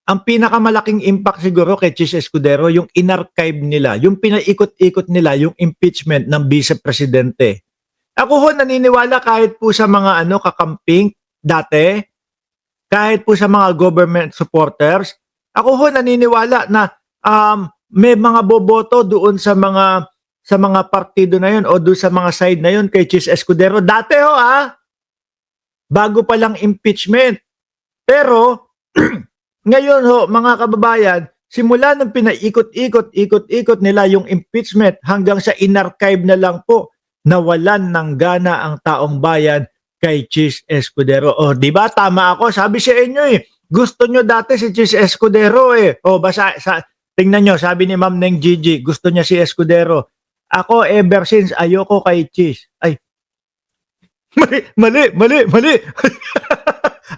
ang pinakamalaking impact siguro kay Chis Escudero, yung inarchive nila, yung pinaikot-ikot nila, yung impeachment ng Vice Presidente. Ako ho naniniwala kahit po sa mga kakamping dati, kahit po sa mga government supporters, ako ho naniniwala na may mga boboto doon sa mga partido na yun o doon sa mga side na yun kay Chis Escudero. Dati ho bago pa lang impeachment. Pero ngayon ho mga kababayan, simula nung pinaikot-ikot nila yung impeachment hanggang sa inarchive na lang po, nawalan ng gana ang taong bayan kay Chis Escudero. O, di ba? Tama ako. Sabi sa inyo gusto nyo dati si Chis Escudero O, tingnan nyo, sabi ni Ma'am Neng Gigi, gusto niya si Escudero. Ako, ever since, ayoko kay Chis. Ay, mali.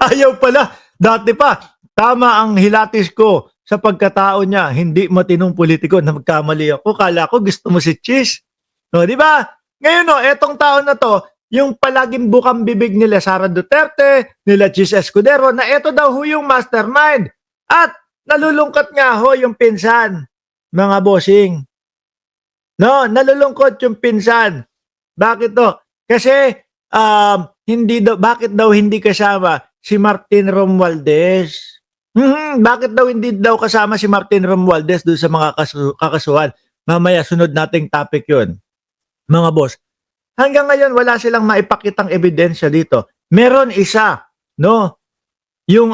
Ayaw pala. Dati pa, tama ang hilatis ko sa pagkatao niya. Hindi matinong politiko na magkamali ako. Kala ko gusto mo si Chis. O, di ba? Ngayon etong taon na to, yung palaging bukang bibig nila Sara Duterte, nila Chis Escudero, na eto daw ho yung mastermind. At nalulungkot nga ho yung pinsan, mga bossing. No, nalulungkot yung pinsan. Bakit to? Kasi bakit daw hindi kasama si Martin Romualdez? Bakit daw hindi daw kasama si Martin Romualdez doon sa mga kakasuhan? Mamaya sunod nating topic 'yon. Mga boss, hanggang ngayon wala silang maipakitang ebidensya dito. Meron isa, no? Yung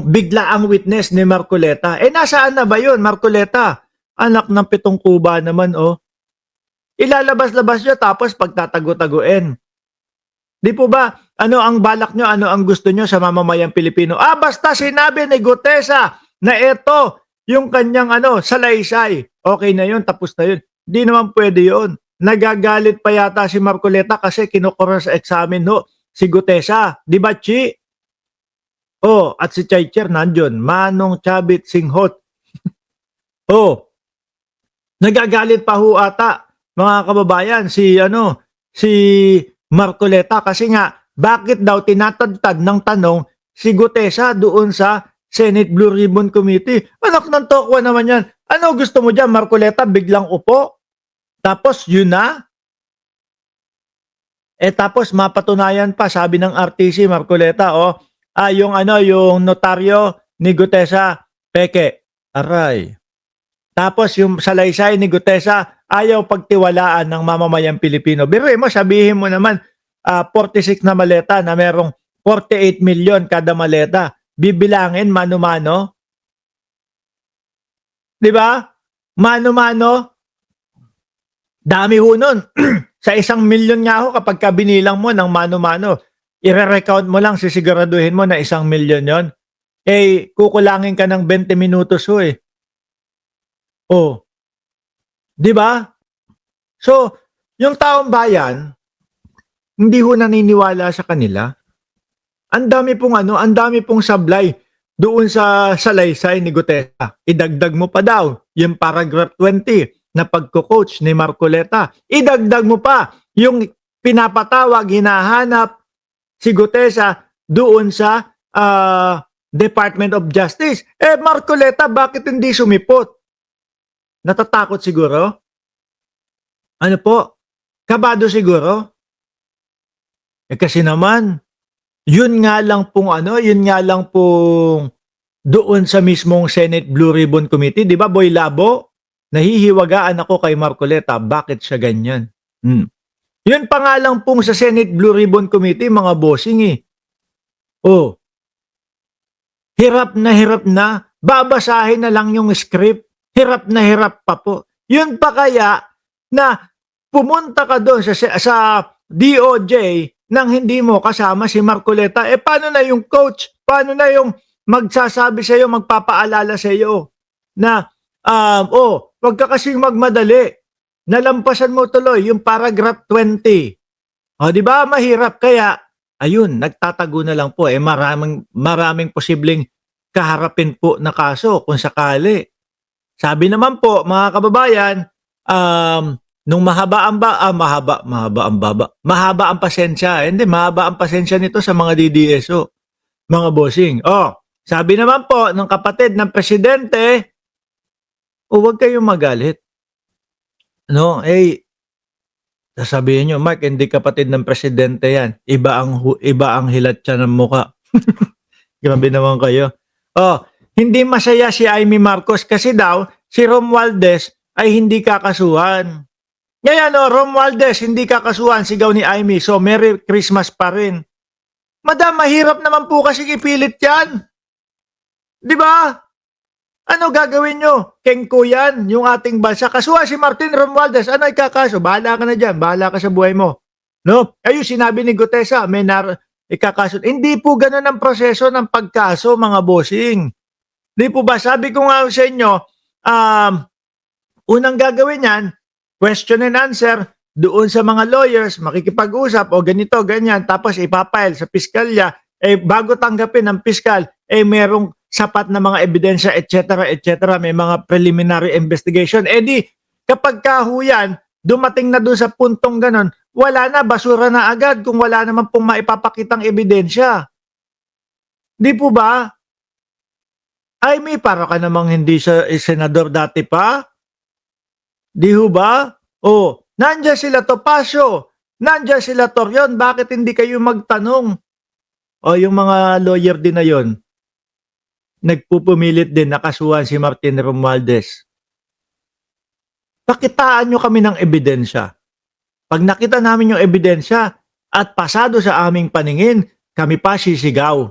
biglaang witness ni Marcoleta. Nasaan na ba 'yun, Marcoleta? Anak ng pitong kuba naman, Ilalabas-labas niyo tapos pagtatago-taguin. Di po ba, ano ang balak nyo, ano ang gusto nyo sa mamamayang Pilipino? Basta sinabi ni Gutesa na ito, yung kanyang salaysay. Okay na yun, tapos na yun. Di naman pwede yun. Nagagalit pa yata si Marcoleta kasi kinukura sa examen si Gutesa. Di ba, Chi? At si Chaycher nandyan. Manong Chabit Singhot. Nagagalit pa ho ata, mga kababayan, si Marcoleta kasi nga bakit daw tinatadtad ng tanong si Gutesa doon sa Senate Blue Ribbon Committee. Anak ng tokwa naman yan. Ano gusto mo dyan, Marcoleta? Biglang upo? Tapos yun na? Tapos mapatunayan pa, sabi ng RTC, Marcoleta, yung notaryo ni Gutesa, peke. Aray. Tapos yung salaysay ni Gutesa, ayaw pagtiwalaan ng mamamayang Pilipino. Biruin mo, sabihin mo naman, 46 na maleta na merong 48 million kada maleta. Bibilangin mano-mano? Di ba? Mano-mano? Dami ho nun. Sa 1 milyon nga ho kapag binilang mo ng mano-mano. I-recount mo lang, sisiguraduhin mo na 1 milyon yon. Kukulangin ka ng 20 minutos ho di ba? So, yung taong bayan, hindi ho naniniwala sa kanila. Ang dami pong sablay doon sa salaysay ni Gutesa. Idagdag mo pa daw yung paragraph 20 na pagko-coach ni Marcoleta. Idagdag mo pa yung pinapatawag, hinahanap si Gutesa doon sa Department of Justice. Marcoleta, bakit hindi sumipot? Natatakot siguro? Ano po? Kabado siguro? Kasi naman, yun nga lang pong doon sa mismong Senate Blue Ribbon Committee, di ba, Boy Labo? Nahihiwagaan ako kay Marcoleta, bakit siya ganyan? Yun pa nga lang pong sa Senate Blue Ribbon Committee, mga bossing hirap na, babasahin na lang yung script. Hirap na hirap pa po. Yun pa kaya na pumunta ka doon sa DOJ nang hindi mo kasama si Marcoleta. Paano na yung coach? Paano na yung magsasabi sa iyo, magpapaalala sa iyo na wag ka kasing magmadali. Nalampasan mo tuloy yung paragraph 20. Di ba? Mahirap kaya ayun, nagtatago na lang po maraming posibleng kaharapin po na kaso kung sakali. Sabi naman po, mga kababayan, nung mahaba ang pasensya. Mahaba ang pasensya nito sa mga DDSO, mga bossing. Sabi naman po ng kapatid ng presidente, o huwag kayong magalit. No, sasabihin nyo, Mark, hindi kapatid ng presidente yan. Iba ang hilat siya ng muka. Grabe naman kayo. Oh, hindi masaya si Amy Marcos kasi daw si Romualdez ay hindi kakasuhan. Ngayon, Romualdez hindi kakasuhan, sigaw ni Amy. So, Merry Christmas pa rin. Madam, mahirap naman po kasi ipilit yan. Di ba? Ano gagawin nyo? Kengko yan, yung ating bansa. Kasuhan si Martin Romualdez. Ano ikakaso? Bahala ka na dyan. Bahala ka sa buhay mo. No? Ayun, sinabi ni Gutesa, ikakaso. Hindi po ganun ang proseso ng pagkaso, mga bossing. Di po ba? Sabi ko nga sa inyo, unang gagawin yan, question and answer, doon sa mga lawyers, makikipag-usap, o ganito, ganyan, tapos ipapile sa piskalya, bago tanggapin ng piskal, merong sapat na mga ebidensya, etc., etc., may mga preliminary investigation. Di, kapag kahuyan, dumating na doon sa puntong ganon, wala na, basura na agad kung wala naman pong maipapakitang ebidensya. Di po ba? Ay, may para ka namang hindi siya senador dati pa? Di ho ba? Nandiyan sila Topacio, nandiyan sila Torion, bakit hindi kayo magtanong? Yung mga lawyer din na yon, nagpupumilit din nakasuhan si Martin Romualdez. Pakitaan nyo kami ng ebidensya. Pag nakita namin yung ebidensya at pasado sa aming paningin, kami pa sisigaw.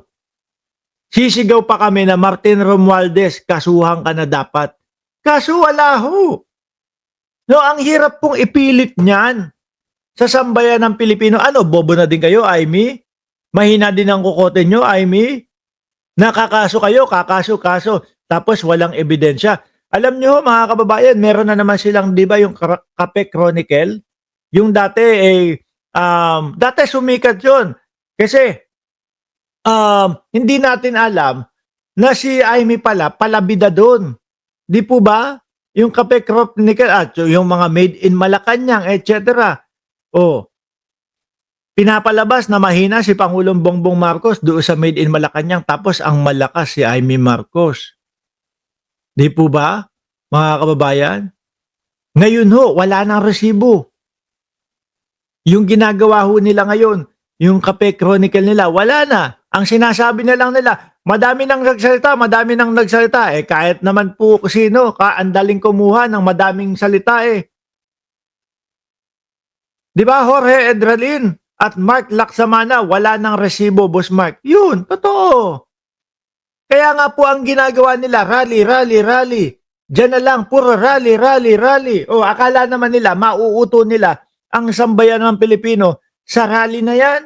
Sisigaw pa kami na Martin Romualdez, kasuhan ka na dapat. Kaso wala ho. No, ang hirap pong ipilit niyan sa sambayan ng Pilipino. Ano, bobo na din kayo, Amy? Mahina din ang kukote nyo, Amy? Nakakaso kayo, kakaso-kaso, tapos walang ebidensya. Alam nyo, mga kababayan, meron na naman silang, di ba, yung Kape Chronicle? Yung dati, dati sumikat yun. Kasi, hindi natin alam na si Amy pala, palabida doon. Di po ba? Yung Kape Chronicle at yung mga made in Malacanang, etc. Pinapalabas na mahina si Pangulong Bongbong Marcos doon sa made in Malacanang, tapos ang malakas si Amy Marcos. Di po ba, mga kababayan? Ngayon ho, wala nang resibo. Yung ginagawa ho nila ngayon, yung Kape Chronicle nila, wala na. Ang sinasabi na lang nila, madami nang nagsalita. Kahit naman po sino, andaling kumuha ng madaming salita Di ba, Jorge Edralin at Mark Laksamana, wala nang resibo, Boss Mark. Yun, totoo. Kaya nga po ang ginagawa nila, rally. Diyan na lang, puro rally. Akala naman nila, mauuto nila ang sambayan ng Pilipino sa rally na yan.